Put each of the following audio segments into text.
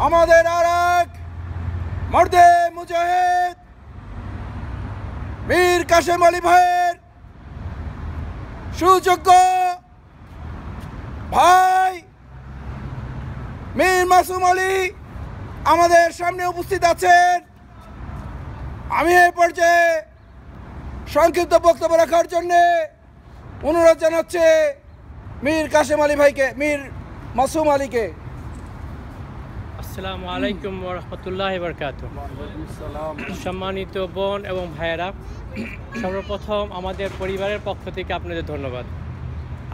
আমাদের আরেক মর্দে মুজাহিদ মীর কাশেম আলী ভাইয়ের সুযোগ্য ভাই মীর মাসুম আলী আমাদের সামনে উপস্থিত আছেন। আমি এই পর্যায়ে সংক্ষিপ্ত বক্তব্য রাখার জন্যে অনুরোধ জানাচ্ছি মীর কাশেম আলী ভাইকে, মীর মাসুম আলীকে। আসসালামু আলাইকুম ওয়া রাহমাতুল্লাহি ওয়া বারাকাতুহু। সম্মানিত বোন এবং ভাইয়েরা, সর্বপ্রথম আমাদের পরিবারের পক্ষ থেকে আপনাদের ধন্যবাদ।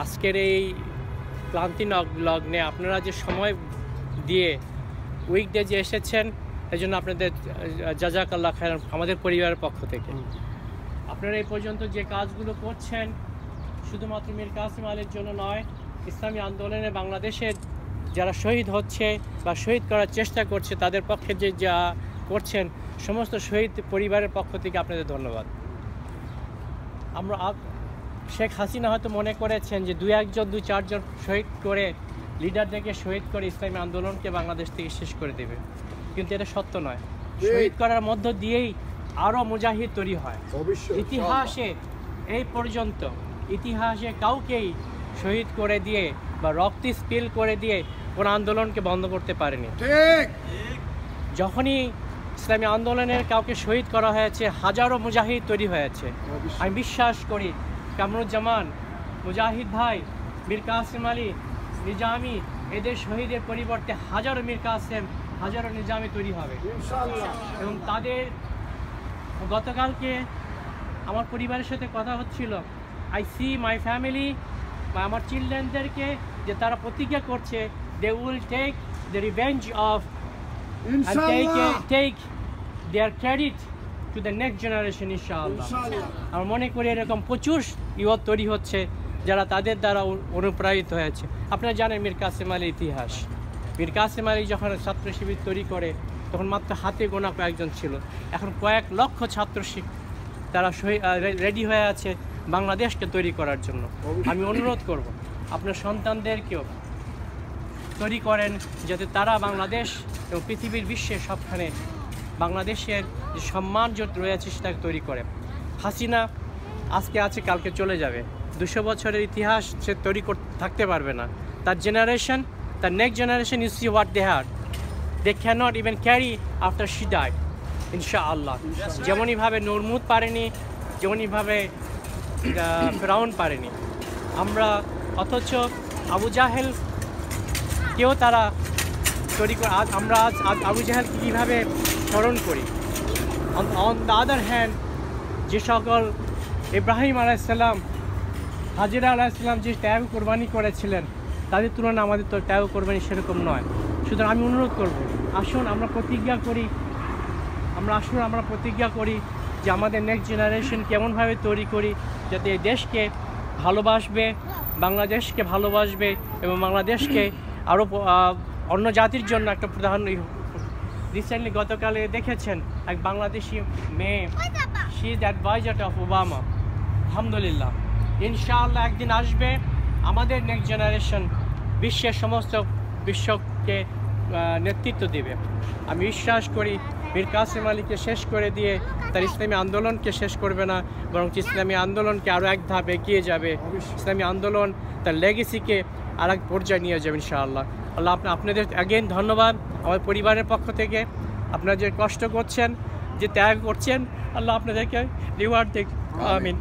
আজকের এই ক্লান্তি লগ্নে আপনারা যে সময় দিয়ে উইকডে যে এসেছেন, এই জন্য আপনাদের জাযাকাল্লাহ খাইরান আমাদের পরিবারের পক্ষ থেকে। আপনারা এই পর্যন্ত যে কাজগুলো করছেন শুধুমাত্র মীর কাসেম আলীর জন্য নয়, ইসলামী আন্দোলনে বাংলাদেশের যারা শহীদ হচ্ছে বা শহীদ করার চেষ্টা করছে তাদের পক্ষে যে যা করছেন, সমস্ত শহীদ পরিবারের পক্ষ থেকে আপনাদের ধন্যবাদ। আমরা শেখ হাসিনা হয়তো মনে করেছেন যে দুই চারজন শহীদ করে, লিডারদেরকে শহীদ করে ইসলামী আন্দোলনকে বাংলাদেশ থেকে শেষ করে দেবে, কিন্তু এটা সত্য নয়। শহীদ করার মধ্য দিয়েই আরও মুজাহিদ তৈরি হয়। ইতিহাসে এই পর্যন্ত ইতিহাসে কাউকেই শহীদ করে দিয়ে বা রক্ত স্পিল করে দিয়ে কোনো আন্দোলনকে বন্ধ করতে পারেনি। যখনই ইসলামী আন্দোলনের কাউকে শহীদ করা হয়েছে, হাজারো মুজাহিদ তৈরি হয়েছে। আমি বিশ্বাস করি কামরুজ্জামান, মুজাহিদ ভাই, মীর কাসেম আলী, নিজামী, এদের শহীদের পরিবর্তে হাজারো মীর কাসেম, হাজারো নিজামী তৈরি হবে। এবং তাদের গতকালকে আমার পরিবারের সাথে কথা হচ্ছিল, আই সি মাই ফ্যামিলি বা আমার চিলড্রেনদেরকে যে তারা প্রতিজ্ঞা করছে, they will take the revenge of take their credit to the next generation ইনশাআল্লাহ। আমার মনে করি এরকম প্রচুর ইউথ তৈরি হচ্ছে যারা তাদের দ্বারা অনুপ্রাণিত হয়েছে। আপনারা জানেন মীর কাসেম আলীর ইতিহাস। মীর কাসেম আলী যখন ছাত্র শিবির তৈরি করে তখন মাত্র হাতে গোনা কয়েকজন ছিল, এখন কয়েক লক্ষ ছাত্র তারা রেডি হয়ে আছে বাংলাদেশকে তৈরি করার জন্য। আমি অনুরোধ করব আপনার সন্তানদেরকেও তৈরি করেন যাতে তারা বাংলাদেশ এবং পৃথিবীর বিশ্বের সবখানে বাংলাদেশের যে সম্মান রয়েছে সেটাকে তৈরি করে। হাসিনা আজকে আছে, কালকে চলে যাবে। 200 বছরের ইতিহাস সে তৈরি থাকতে পারবে না। তার জেনারেশন, তার next generation, you see what they had, they can't even carry after she died ইনশাআল্লাহ। যেমনইভাবে নরমুদ পারেনি, যেমনইভাবে ফিরাউন পারেনি আমরা, অথচ আবু জাহেল কেউ তারা তৈরি করে। আমরা আজ আবু জাহেলকে কীভাবে স্মরণ করি? অন দ্য আদার হ্যান্ড, যে সকল ইব্রাহিম আলাইসাল্লাম, হাজিরা আলাইসাল্লাম যে ত্যাগ কোরবানি করেছিলেন, তাদের তুলনায় আমাদের তো ত্যাগ কোরবানি সেরকম নয়। সুতরাং আমি অনুরোধ করব, আসুন আমরা প্রতিজ্ঞা করি, আমরা প্রতিজ্ঞা করি যে আমাদের নেক্সট জেনারেশন কেমনভাবে তৈরি করি যাতে এই দেশকে ভালোবাসবে, বাংলাদেশকে ভালোবাসবে এবং বাংলাদেশকে আরও অন্য জাতির জন্য একটা প্রধান। রিসেন্টলি গতকালে দেখেছেন এক বাংলাদেশি মেয়ে, she is adviser of Obama. আলহামদুলিল্লাহ, ইনশাআল্লাহ একদিন আসবে আমাদের নেক্সট জেনারেশন বিশ্বের সমস্ত বিশ্বকে নেতৃত্ব দেবে। আমি বিশ্বাস করি মীর কাসেম আলীকে শেষ করে দিয়ে তার ইসলামী আন্দোলনকে শেষ করবে না, বরং ইসলামী আন্দোলনকে আরও এক ধাপ এগিয়ে যাবে। ইসলামী আন্দোলন তার লেগেসিকে আর এক পর্যায়ে নিয়ে যাবে ইনশাআল্লাহ। আল্লাহ আপনাদের অ্যাগেন ধন্যবাদ আমার পরিবারের পক্ষ থেকে। আপনারা যে কষ্ট করছেন, যে ত্যাগ করছেন, আল্লাহ আপনাদেরকে রিওয়ার্ড দিক। আমিন।